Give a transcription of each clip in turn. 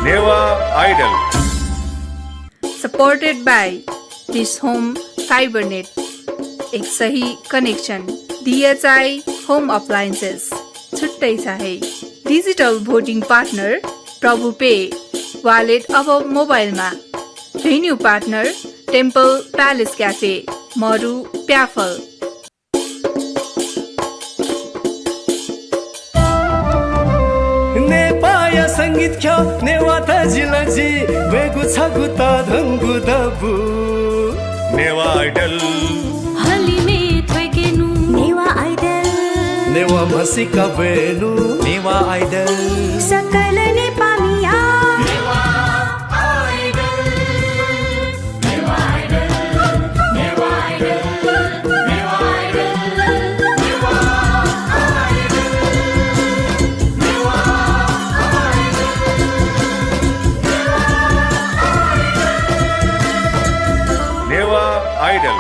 Newa idol supported by this home fibernet, एक सही connection DHI home appliances, छुट्टै चाहे digital voting partner Prabhu pay wallet अब मोबाइलमा, venue partner temple palace cafe मरु प्याफल। नेपाया संगीत ख्या नेवा त जिलजी वेगु छगु त धंगु दबु नेवा आइडल हलिमे थ्वेकेनु नेवा आइडल नेवा मसिका बेनु नेवा आइडल सकल नेपालीया Newa idol Newa idol Newa idol Newa idol Newa idol Newa Newa idol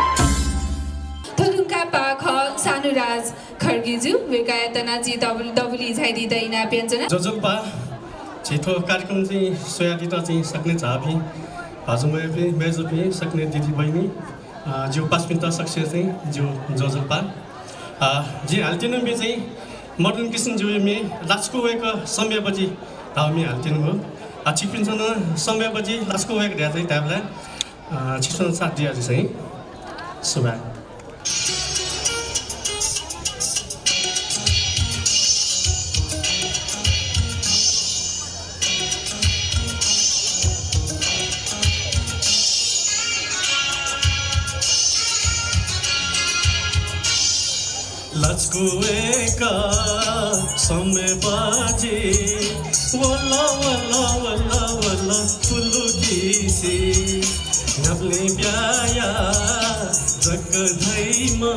थुलुङका पाख सानुराज खड्गेजु वेकायतनाजी डबली झाइदी दैना व्यञ्जना जजोल्पा छिटो कार्यक्रम चाहिँ सोयादिता चाहिँ सक्ने झापी भाजुमय पनि मेजो पनि सक्ने दिदी बहिनी जो 5 मिनट सक्छ चाहिँ जो जजोल्पा जे हाल्टिनु मे चाहिँ मदन कृष्ण जो मे लास्को वेक समयपछि धाउमी हाल्टिनु हो छिपिन्छन समयपछि लास्को वेक ढ्या चाहिँ ट्याबलाई छिटो साथ दिया चाहिँ सुभा लचकुएका समय बाजे वल्ला वल्ला वल्ला वल्ला फुलुकीसी नबले ब्याया जग धैमा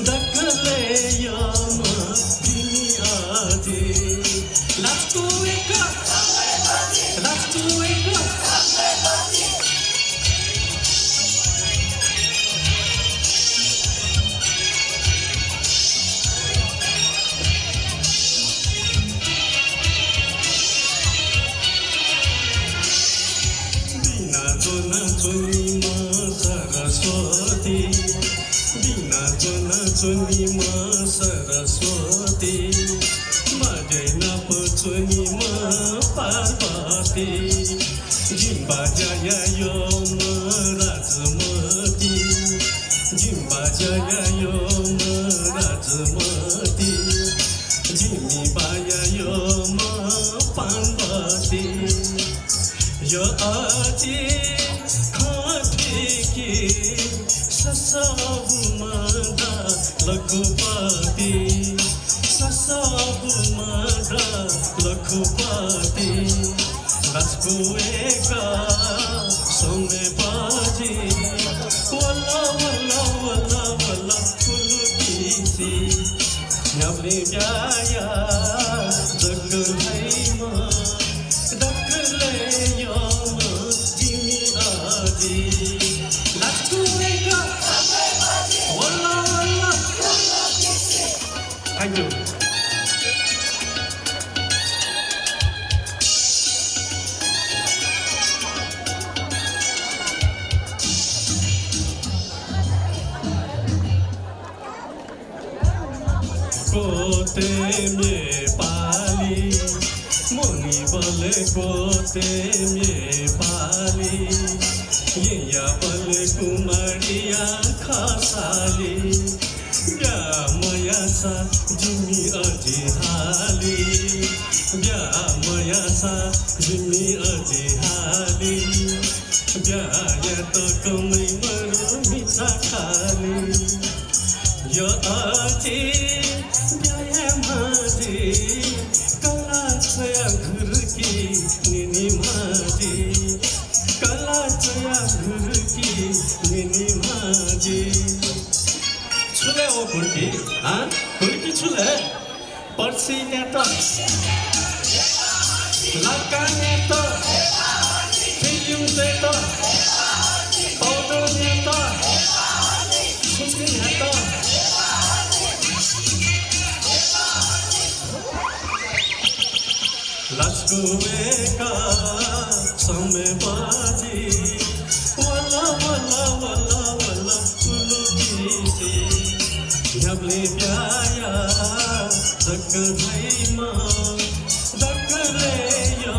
दकले यामा तिमी आजे लचकुएका चुनीमा सरस्वती मजैना चुनीमा पार्वती जिम्बा जया यो राजमती जिम्बा जया यो राजमती जिमी बाया यो पार्वती यो आजी खाठी ससाबुमादा लखुपति ससाबुमादा लखुपति लस्कुएका समय बाजी वल्ला वल्ला वल्ला वल्ला फुलुकीसी नबले ब्याया जग धैमा दकले यामा तिमी आजी Thank you. कोते में पाली मोनी बले कोते में पाली ये या बले कुमारिया खासाली ब्या मया सा जिमी अझै हाली ब्या मया सा जिमी अझै हाली ब्या या त कमै मरु मिठा खाली यो अझै ब्या माझे कला छया घुर्की निनी माझे कला छया घुर्की निनी माझे छुले हो घुर्की घुर्की छुले पर्सी नेता लका नेता फिल्म नेता पौधो नेता सुस्की नेता लस्कुएका समय बाजी वाला वाला वाला वाला उलुकी से ढबले प्याया दक धैमा दक ले या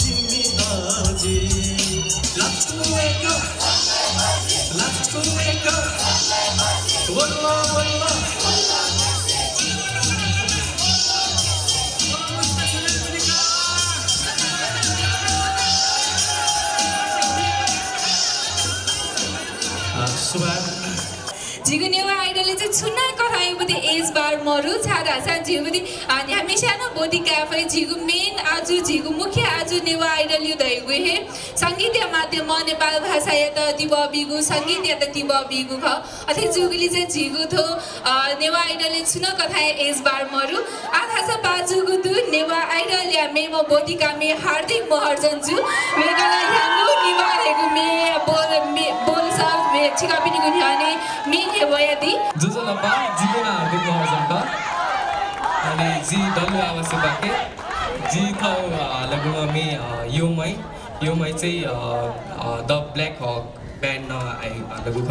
जिमी आजी Let's go wake up Let's go wake up वाला वाला 지금 नेवा आइडलले चाहिँ छुना कराएपछि एज बार मरु छाडा सा जिगुदी अनि हमेशा न बोडी क्याफे जिगु मेन आज जिगु मुख्य आज नेवा आइडल यु दैगु हे संगीत माध्यम नेपाल भाषा या त दिव बिगु संगीत या त दिव बिगु ख अथे जुगुली चाहिँ जिगु थो नेवा आइडलले छुना कथाए एज बार मरु आधा स बाजुगु दु नेवा आइडल या मेमो बोडी का मे हार्दिक महर्जन जु वेगला यानु निवारेगु मे बोल सब वे छिका पनि गुन्याने मे हेवयति जुजलपा जिगुना हार्दिक महर्जनका अनि जी डल्लु आवश्यक बाके जी थौ लगुमा मे योमै चाहिँ द ब्ल्याक हक ब्यान्ड आई लगु ख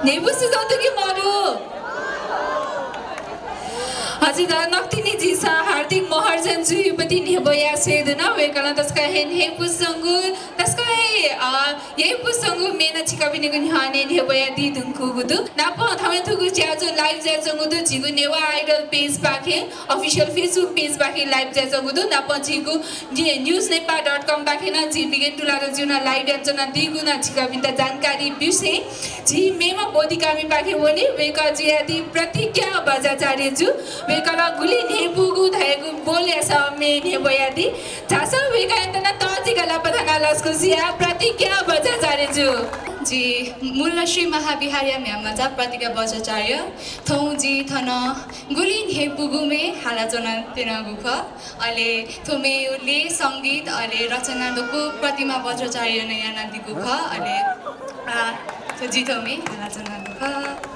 नेबुसु जतुकी मरु हजुर नक्तिनी जी हार्दिक महर्जन जुई 이쁘디 네버야 세드나 왜 가나 다스카 헨 부성구 다스카 예 부성구 메나 치카비니군 하네 네버야 디 등쿠구두 나포 타면 투구 자주 라이브 자정구두 지구 네와 아이돌 페이지 바케 ऑफिशियल फेसबुक पेज बाखे लाइभ जाजंगुदु नापजिगु newsnepa.com बाखेना जी बिगेन तुलार जुना लाइभ याजना दिगुना छिका बिन्ता जानकारी बिसे जी मेमा बोधिकामी बाखे बोले वेका जियादी प्रतिज्ञा बजाचार्य जु वेकला गुली नेपुगु धयगु बोले समे नेबयादी जासा वेका एतना तजिगला पथना लस्को जिया प्रतिज्ञा बजाचार्य जु जी मूलश्री महाविहार्य म्यामाजा प्रतिज्ञा बजाचार्य थौ जी थन गुलिन हे पुगुमे हाला जना तेना गुख अले थोमे उले संगीत अले रचना दोको प्रतिमा बजाचार्य ने याना दिगु ख अले तो जी थोमे हाला जना गुख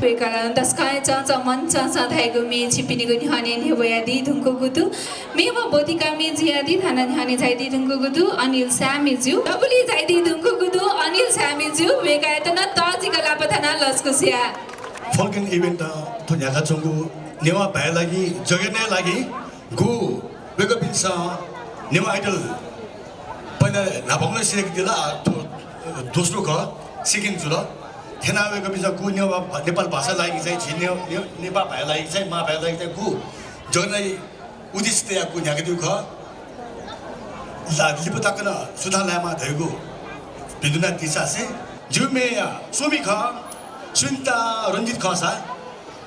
वेकाला दस्काय चाचा मन चाचा धाइगो मे छिपिनीको निहाने नेवयादी धुनको गुदु मेवा बोधिका मे जियादी थाना निहाने जाइदी धुनको गुदु अनिल सामेजु डबली जाइदी धुनको गुदु अनिल सामेजु वेकाय त न ताजिका लापथाना लस्कुसिया फल्कन इभेन्ट तो न्याका चंगु नेवा भाइ लागि जगेर्ने लागि गु वेकअपिन्स नेवा आइडल पहिला नाभङ्ग सिलेक्ट दिला दोस्रो ख सेकेन्ड जुल थेना वेकअपिन्स गु नेवा नेपाल भाषा लागि चाहिँ छिन्ने नेपाल भाइ लागि चाहिँ मा भाइ लागि चाहिँ गु जगेर्ने उद्देश्य गु न्याका दिउ ख ला लिपताकन सुधा लामा धैगु बिन्दुना दिसासे जुमे सोमी ख सुन्ता रञ्जित खसा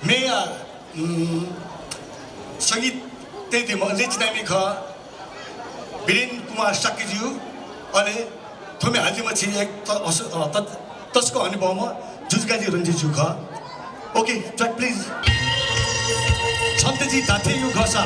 मेया सङ्गीत त्यही म लेचिनामी ख वीरेन कुमार साक्यज्यू अनि थोमे हाल्जीमा छि एक तस्को अनुभवमा जुजगाजी रञ्जितज्यू ख ओके ट्र्याक प्लिज छन्तेजी धाथे यु खसा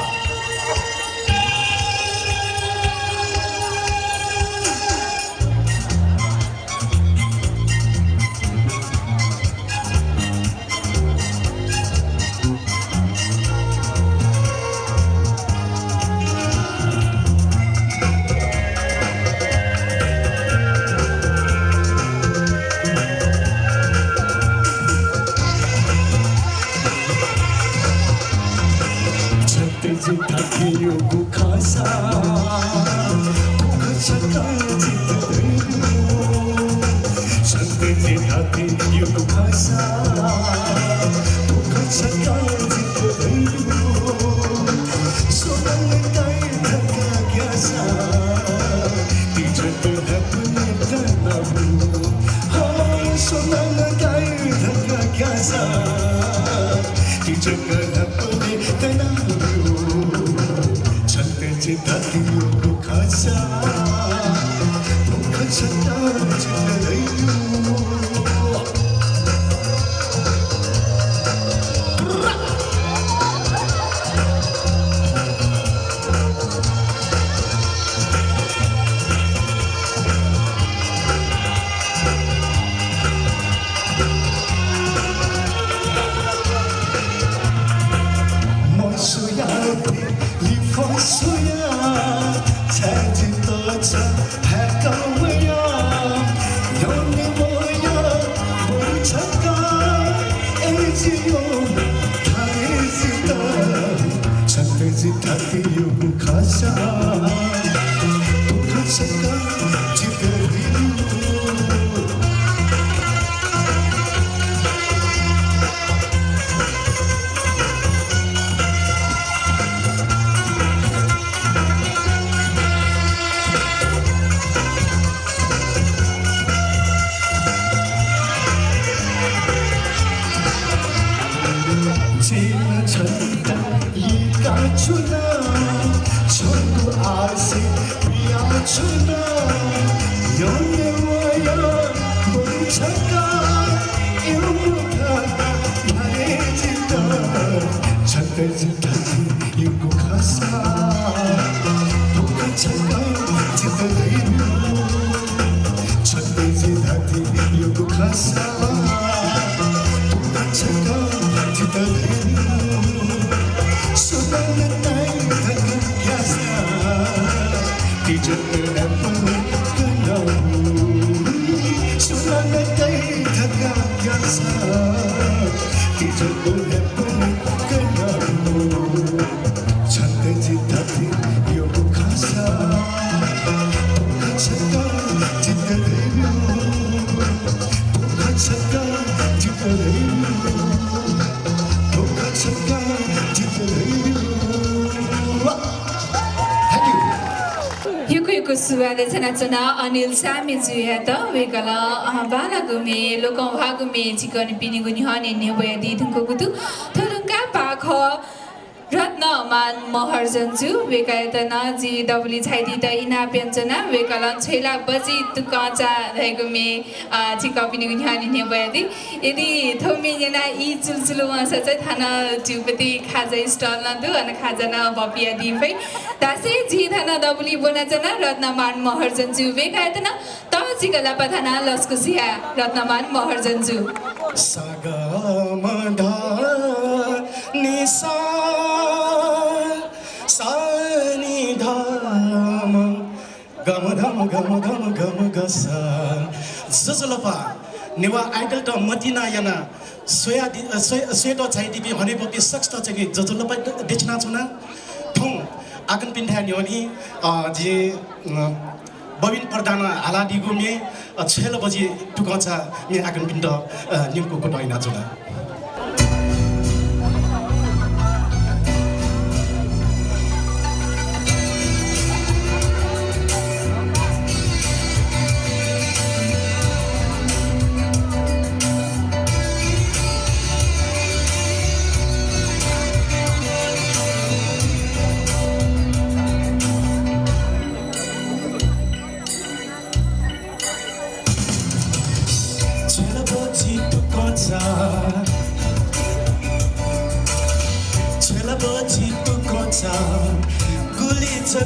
चना अनिल सामेजु या त वेगला बाला गुमे लोकौ भागुमे चिकन पिनी गुनी हने नेबया दि धुनको गुतु थरुंगा पाख रत्न रत्नमान महर्जन्जु वेकायतना जी डबली छाइदी त इना व्यञ्जना वेकालन छैला बजी तुकाचा रहेको मे जी कपिनी गुन्हानी ने बयादी यदि थोमे जना इ चुलचुलु वासा चाहिँ थाना जुपति खाजा स्टल न दु अनि खाजा न बपिया दिफै दासे जी थाना डबली बोनाजना रत्नमान महर्जन्जु वेकायतना त जी गला पथाना लस्कुसिया रत्नमान महर्जन्जु सागमधा निसा सानिधाम गमधम गमधम गम गसा जजलपा नेवा आइडल त मतिना याना स्वेट छाइदिबी भनेपछि सक्छ चाहिँ जजलपा देख्ना छुना ठौँ आगन पिन्ठा न्योनी जे बबिन प्रधान हालादी गुमे 6 बजे टुकाचा मे आगन पिण्ड निमको कोटाइना जुना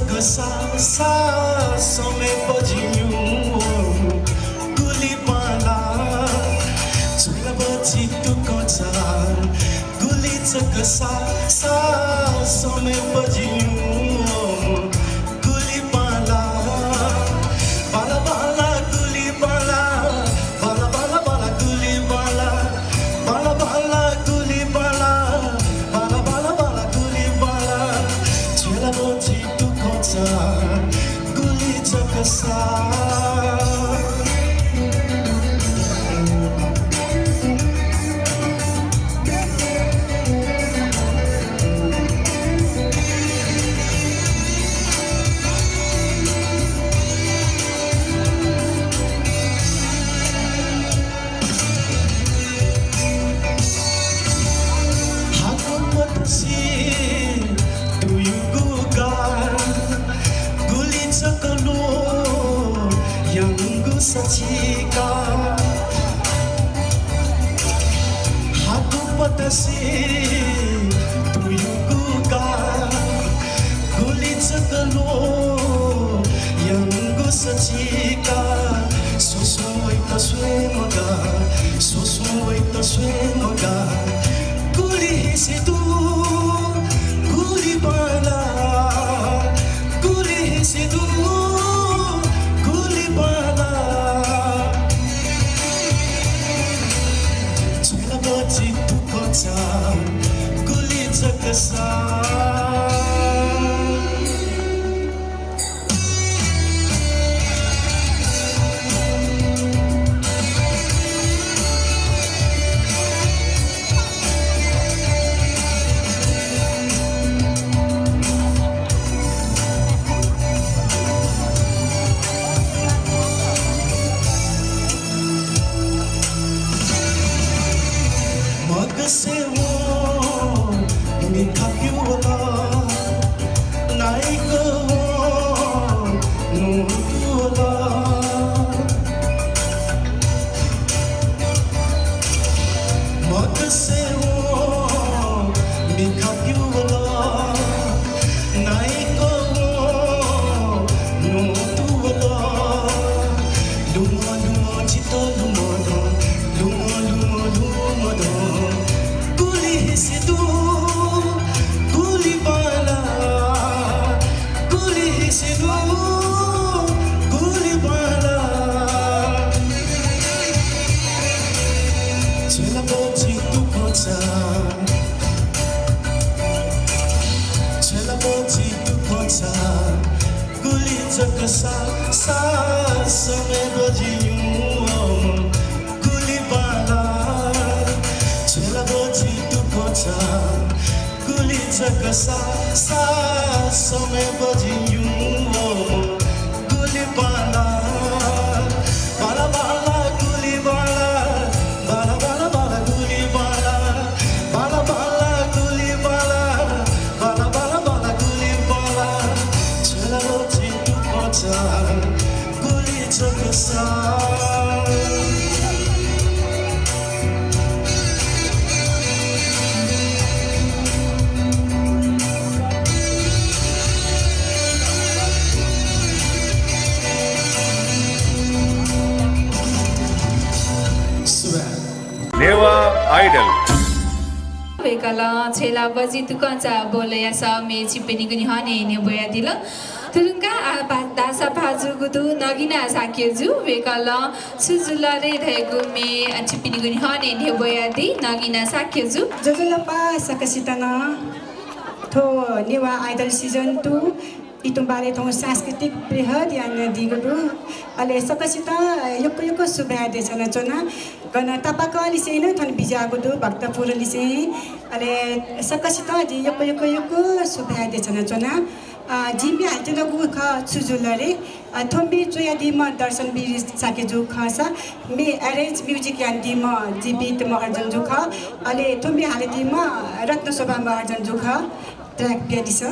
Kasa sa some pajinyu guli pala chula bachi tu kocha guli kasa sa some pajinyu guli pala bala bala guli bala bala bala bala guli bala bala bala guli bala bala bala bala guli bala chula bachi guli chakasa Sachika hatu patasi tuyuga guli chakalo yangu sachika sosoi ta swemaga guli hisitu guli bala guli hisitu guli bala tu kocha guli chakasa se wo mi kapyu wala nai ko no wala mag se wo mi kapyu wala nai ko no wala lumo lumo chito lumo lumo lumo lumo Hisidu guli bala guli hisidu guli bala chela bochi tu kocha guli chakasa sa some bajiyu guli bala chela bochi guli chakasa sa some bajiyu guli bala bala bala guli bala bala bala bala guli bala bala bala guli bala bala idol वेकाला छेला बजी तुकांचा बोलया सा मे चिपेनी गुनी हने ने बोया दिल तुरुंका दासा भाजु गुदु नगिना साकेजु वेकाला सुजुला रे रहेको मे चिपेनी गुनी हने ने बोया दि नगिना साकेजु जजलपा सकसितना थो नेवा आइडल सिजन 2 इतुम्बारे थो सांस्कृतिक बृहद यान दिगुदु अले सकसिता युको सुभा देछन चना गन तपाका लिसेन थन बिजागुदु भक्तपुर लिसे अले सकसिता जि युको सुभा देछन चना जिमी हाल्टेलगु ख सुजुलरे थोम्बी चोयादि म दर्शन बिरि साकेजु खसा मे अरेन्ज म्युजिक यान्दी म जीवित महर्जन जुख अले थोम्बी हालेदि म रत्न शोभा महर्जन जुख ट्र्याक प्यादिस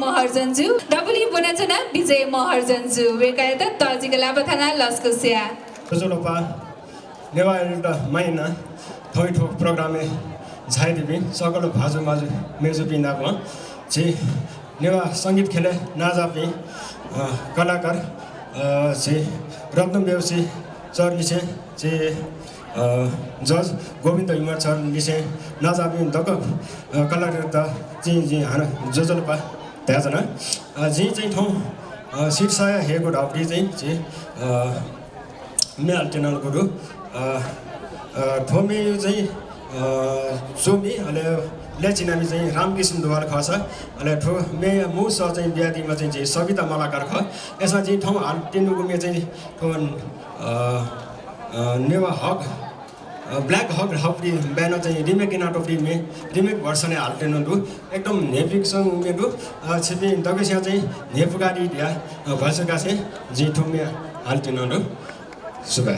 महर्जनजु डबली बनाचना विजय महर्जनजु वेकायता तजिगला बथाना लस्कुसिया जोलोपा नेवा एउटा महिना थोइठो प्रोग्रामे झाइदिबी सकल भाजु माजु मेजु बिनाको जे नेवा सङ्गीत खेले नाजापी कलाकार चाहिँ रत्न बेउसी चर्लिसे चाहिँ जज गोविन्द हिमाल चर्लिसे नाजापी दक कलाकार त चाहिँ हाना जोजलपा त्याजना चाहिँ ठाउँ शीर्षाया हेको ढाउटी चाहिँ मेल टेनल गुरु ठोमी चाहिँ सोमी अहिले लेचिनामी चाहिँ रामकृष्ण दुवाल खस अहिले ठो मे मुस चाहिँ बिहादीमा चाहिँ सविता मलाकार ख यसमा चाहिँ ठाउँ हाल टेन्डुकुमे चाहिँ नेवा हक ब्ल्याक हक हफ्री ब्यानर चाहिँ रिमेक इनाटोफ्रीमे रिमेक भर्सनै हाल्टेनहरू एकदम नेपिकसँग उमेरु छिपी दगेसिया चाहिँ नेपुगारी ढ्या भर्सका चाहिँ जिठुमे हाल्टेनहरू सुबह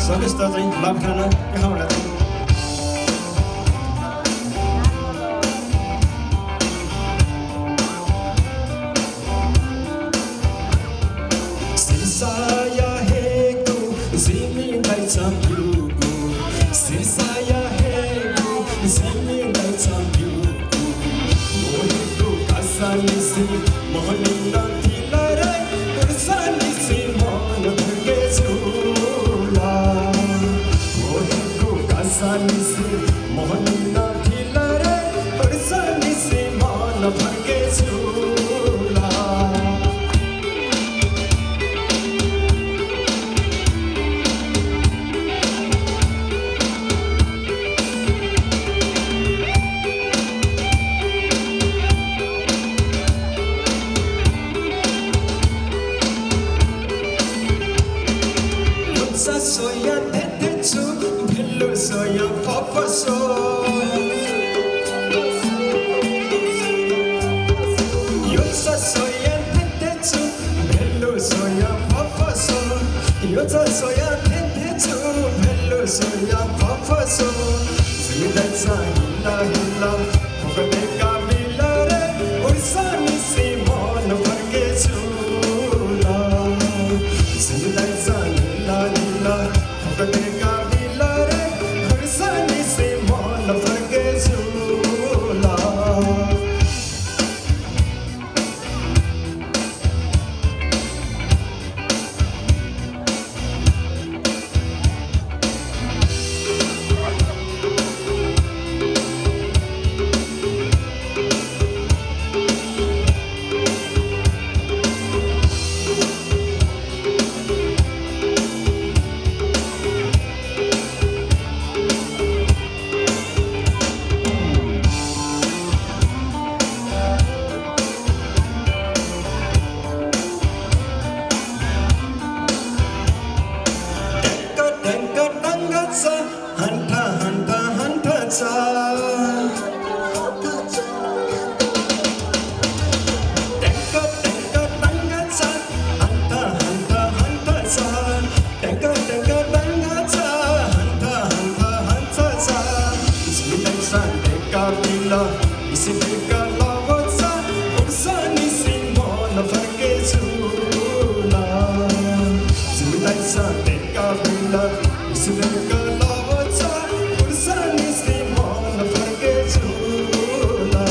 सदस्य चाहिँ लग्ठाना कहाँबाट Sirsaya heko zimi dai champiuku Sirsaya heko zimi dai champiuku Mohiko kasani si mohanina thilare kursani si mon bhage chula Mohiko kasani si mohanina thilare kursani si mon bhage chula Soya tetechu, bello soya papaso. Yosa soya tetechu, bello soya papaso. Yosa soya tetechu, bello soya papaso. Simidatsa hila hila, pokadeka bilare, ursani si mon varge chula. Simidatsa hila hila. Pokadeka bilare, ursani si mon varge chula. Hanta hanta hanta cha Tenka tenka tanga cha Hanta hanta hanta cha Tenka tenka tanga cha Hanta hanta hanta cha Ismilai san tenka bila Isimika lawa cha Ursani si mon varge chula Ismilai san tenka bila Isimika lawa cha Ursani si mon varge chula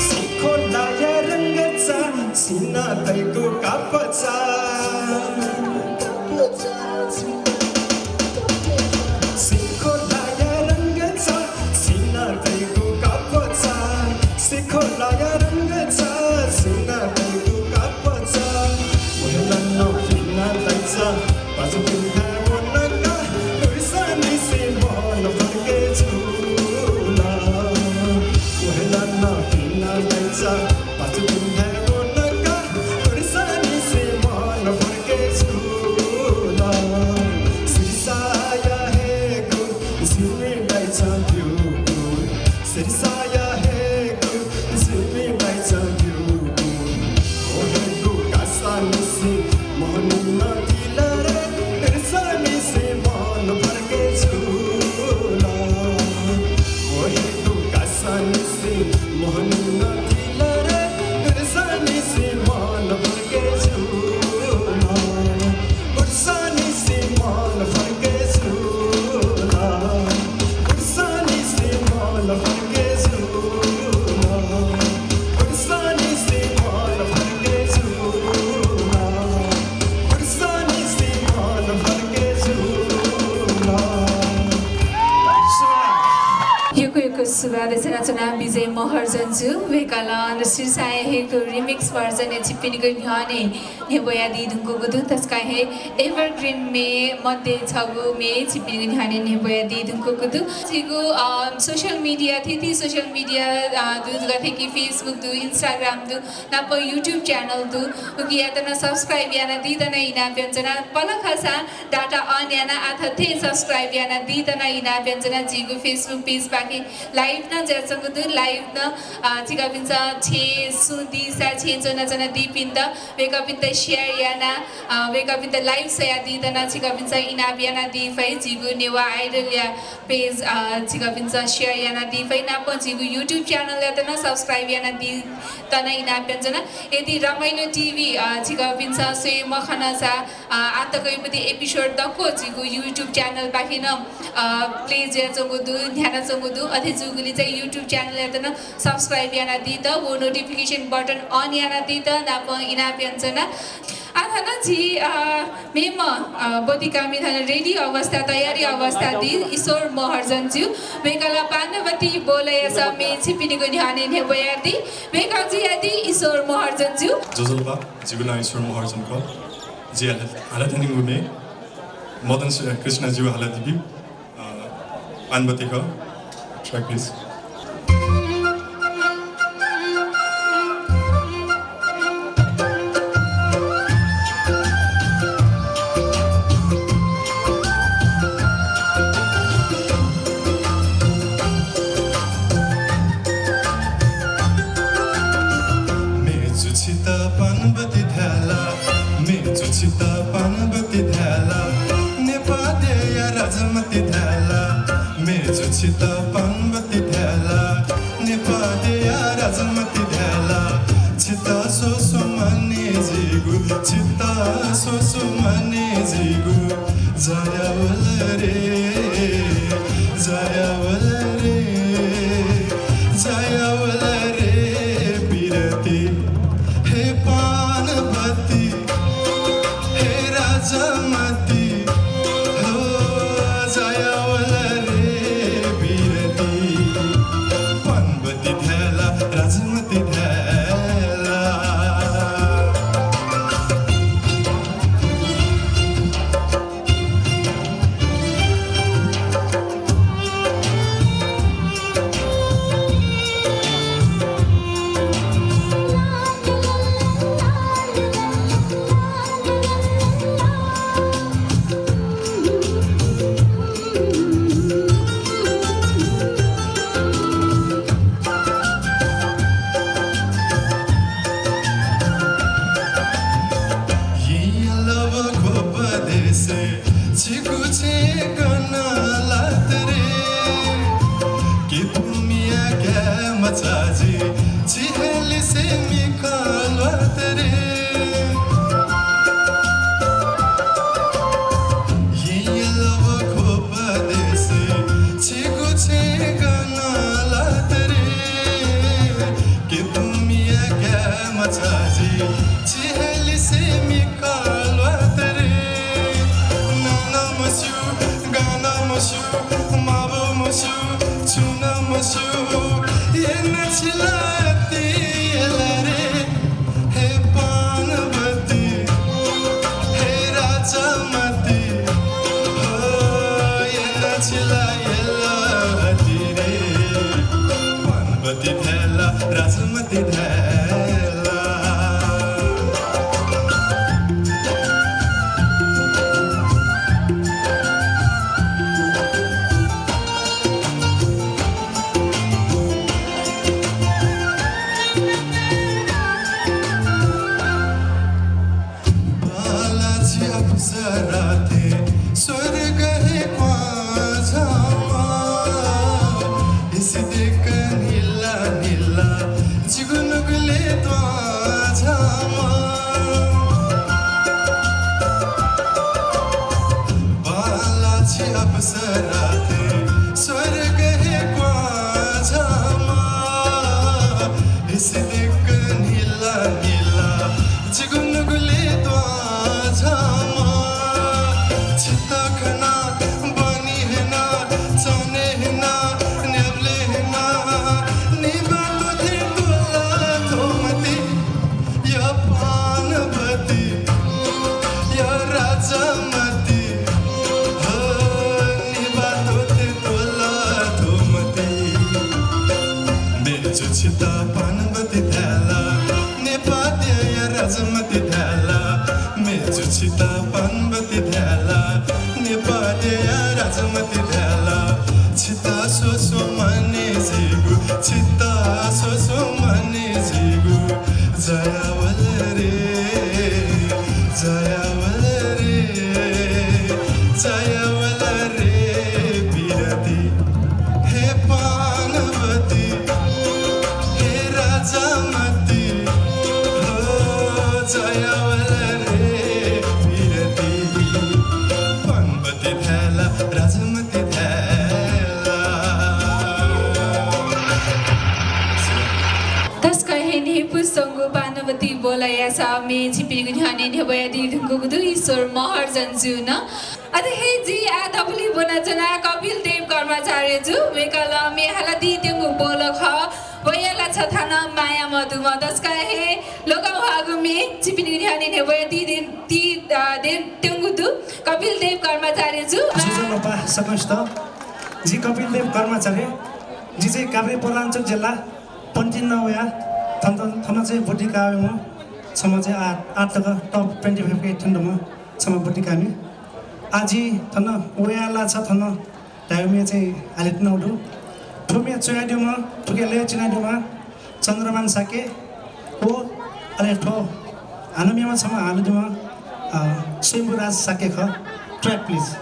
Sikho laya ranga cha Sina taiku kapa cha Sikho laya ranga cha Sina taiku kapa cha Sikho laya ranga cha Sina taiku kapa cha Mulan no fina tai cha Bazu pinha wanaka Ursani si mon varge chula Mulan no fina tai cha Bazu pinha wanaka Ursani si mon varge chula Sirsaya heko zimi dai champiuku Sirsaya heko zimi dai champiuku Mohiko kasani si mohanina thilare Ursani si mon bharge chula Mohiko kasani si mohanina रचना विजय महर्जनजु वेकाला शीर्षाय हेको remix version चिप्पिनीको न्याने नेबोयादी दुंगो गुदु तस्का हे evergreen में मध्य छगु में चिप्पिनीको न्याने नेबोयादी दुंगो गुदु जिगु social media थी social media दु गथे कि Facebook दु इंस्टाग्राम दु नाप यूट्यूब चैनल दु कि यातना सब्सक्राइब याना दितना इना व्यञ्जना पलखसा डाटा अन याना आथथे सब्सक्राइब याना दितना इना व्यञ्जना जिगु फेसबुक पेज बाकी लाइभ न ज्यासँग दु लाइभ न चिका पिन्छ छे सुदी सा छे जना जना दिपिन्द वेका पिन्द शेयर याना वेका पिन्द लाइभ सया दितना चिका पिन्छ इना याना दिफै जिगु नेवा आइडल या पेज चिका पिन्छ शेयर याना दिफै ना प जिगु युट्युब च्यानल या तना सब्स्क्राइब याना दि तना इना व्यञ्जना यदि रमाइलो टिभी चिका पिन्छ सोय मखना सा आतकैपति एपिसोड दको जिगु युट्युब च्यानल बाकिन प्लेज या चंगुदु ध्यान चंगुदु अथे जुगुली चाहिँ युट्युब च्यानल या तना सब्स्क्राइब याना दि त वो नोटिफिकेशन बटन अन याना दि त नाप इना व्यञ्जना आथाना जी मेम बोधिकामी थाना रेडी अवस्था तयारी अवस्था दि ईश्वर महर्जन ज्यू वेकाला पाण्डवती बोलय समे छिपिनीको ध्याने नेबोयादी वेकाजी यदि ईश्वर महर्जन ज्यू जोजलबा जीवना ईश्वर महर्जन को जी हालतनी गुमे मदन कृष्ण ज्यू हालदिबी पाण्डवती को ट्रैक प्लीज चिता पानबती ध्याला नेपादे या राजमती ध्याला मेजु चिता पानबती ध्याला नेपादे या राजमती ध्याला चिता सोसो माने जिगु चिता सोसो माने जिगु जायावल रे जायावल रे जायावल रे बिरती हे पानबती राजमती हो जायावल रे बिरती पानबती ध्याला राजमती ध्याला राजमती ध्याला बालाजी अप्सरा थे स्वर्ग है क्वाझामा इस देख नीला नीला जिगुनुगुले त्वाझामा बालाजी अप्सरा थे स्वर्ग है क्वाझामा इस देख नीला नीला जिगुनुगुले त्वाझामा चित्ता खना बनी है ना जाने है ना नेवले है ना मेजुचिता पानबती ध्याला नेपाली राजमती ध्याला मेजुचिता पानबती ध्याला नेपाली राजमती ध्याला चिता सोसो मने जिगु चिता सोसो मने जिगु जयावल रे जयावल रे जयावल रे बिरती हे पानवती हे राजमती हो जयावल रे बिरती पानवती ध्याला राजमती पुसंगो पानवती बोलाया सामे छिपिगु ध्याने नेबया दिगुगु गुदु ईश्वर महर्जन जुन अते हे जी आ दबली बनाजना कपिल देव कर्मचारी जु मेकला मेहला दि तेगु बोलख वयला छथाना माया मधुमा दसका हे लोक भागु मे छिपिगु ध्याने नेबया दि ति देन तेगु दु कपिल देव कर्मचारी जु सुजनपा सकस्त जी कपिल देव कर्मचारी जी चाहिँ काभ्रे पलाञ्चोक जिल्ला पन्टिन नवया थना चाहिँ बोटिकामा छमा चाहिँ आठ तक टप 25 के ठन्डमा छमा बोटिकामी आजी थन ओयाला छ थन टाइममे चाहिँ आलित नउडु ठुमे चयाडुमा ठुकेले चिनाडुमा चन्द्रमान साके ओ अले ठो आनमियामा छमा हालुदुमा स्वयम्भुराज साके ख track please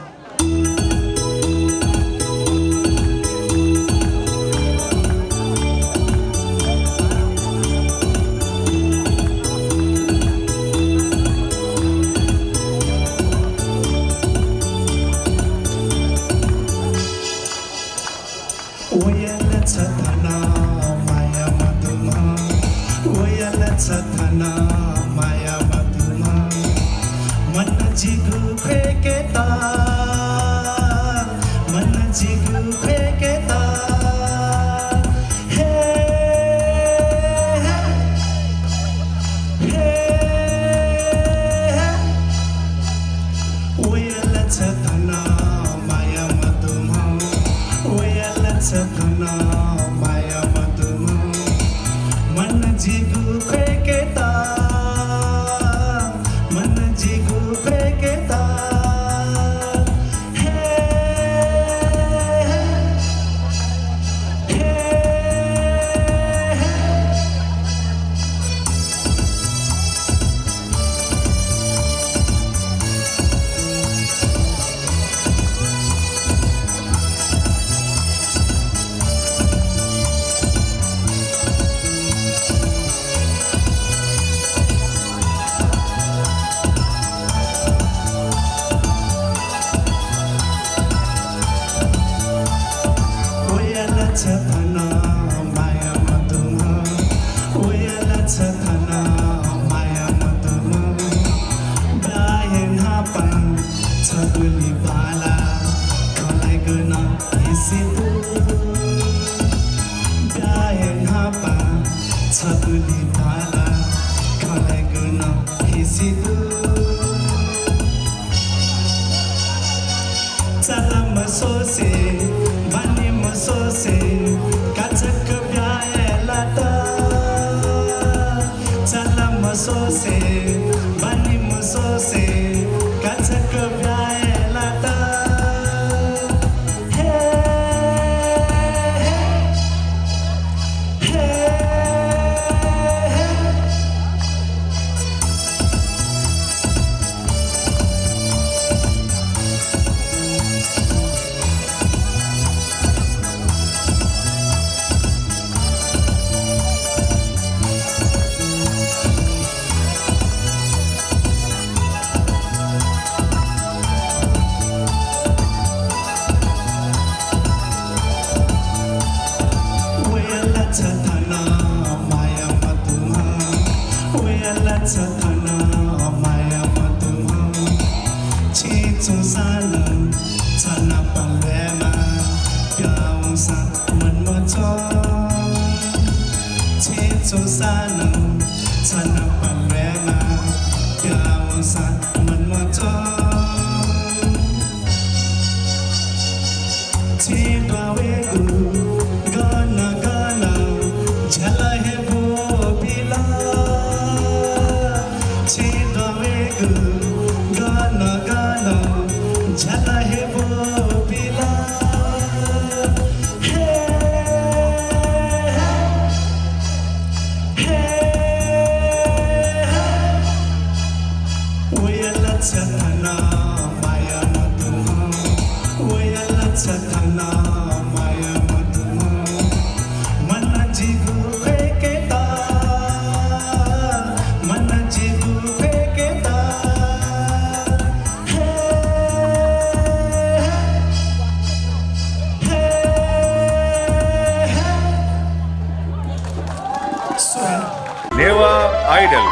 Newa idol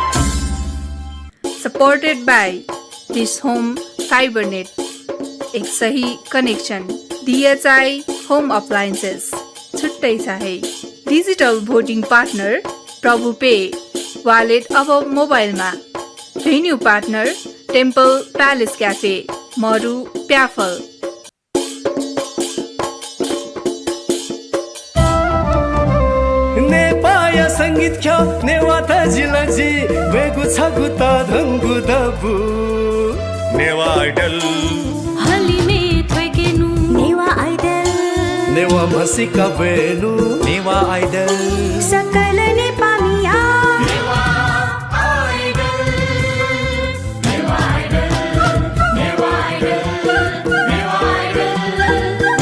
supported by this home fibernet, एक सही कनेक्सन। DHI होम अप्लायन्सेस, छुट्टै चाहे digital voting partner Prabhu pay, wallet अब मोबाइलमा। Venue partner temple palace cafe, मरु प्याफल। नेपाया संगीत ख्या नेवाता जिलजी वेगु छगु त धंगु दबु नेवा आइडल हलिमे थ्वेकेनु नेवा आइडल नेवा मसिका बेनु नेवा आइडल सकल नेपामिया Newa idol Newa idol Newa idol Newa idol